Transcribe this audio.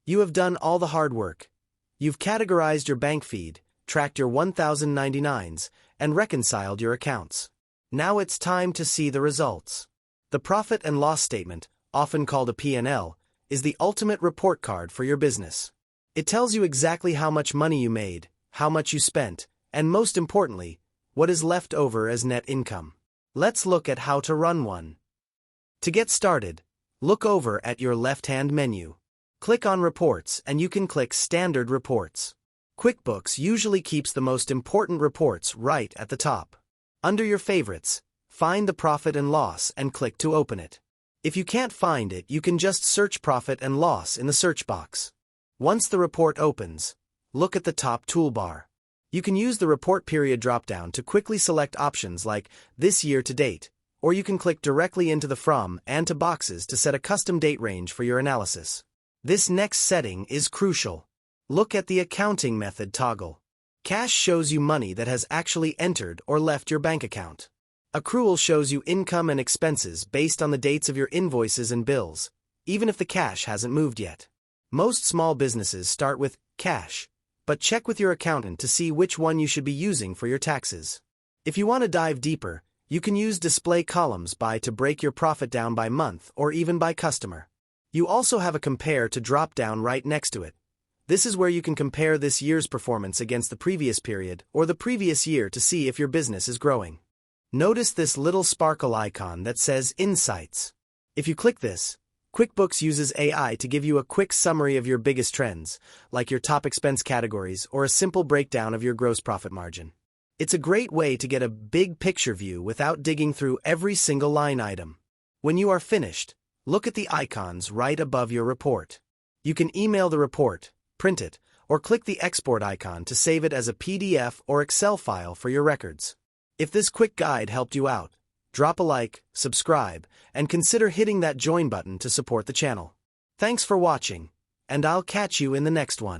You have done all the hard work. You've categorized your bank feed, tracked your 1099s, and reconciled your accounts. Now it's time to see the results. The profit and loss statement, often called a P&L, is the ultimate report card for your business. It tells you exactly how much money you made, how much you spent, and most importantly, what is left over as net income. Let's look at how to run one. To get started, look over at your left-hand menu. Click on Reports and you can click Standard Reports. QuickBooks usually keeps the most important reports right at the top. Under your favorites, find the profit and loss and click to open it. If you can't find it, you can just search profit and loss in the search box. Once the report opens, look at the top toolbar. You can use the Report Period dropdown to quickly select options like This Year to Date, or you can click directly into the From and To boxes to set a custom date range for your analysis. This next setting is crucial. Look at the Accounting Method toggle. Cash shows you money that has actually entered or left your bank account. Accrual shows you income and expenses based on the dates of your invoices and bills, even if the cash hasn't moved yet. Most small businesses start with cash, but check with your accountant to see which one you should be using for your taxes. If you want to dive deeper, you can use Display Columns by to break your profit down by month or even by customer. You also have a Compare to drop-down right next to it. This is where you can compare this year's performance against the previous period or the previous year to see if your business is growing. Notice this little sparkle icon that says Insights. If you click this, QuickBooks uses AI to give you a quick summary of your biggest trends, like your top expense categories or a simple breakdown of your gross profit margin. It's a great way to get a big picture view without digging through every single line item. When you are finished, look at the icons right above your report. You can email the report, print it, or click the export icon to save it as a PDF or Excel file for your records. If this quick guide helped you out, drop a like, subscribe, and consider hitting that join button to support the channel. Thanks for watching, and I'll catch you in the next one.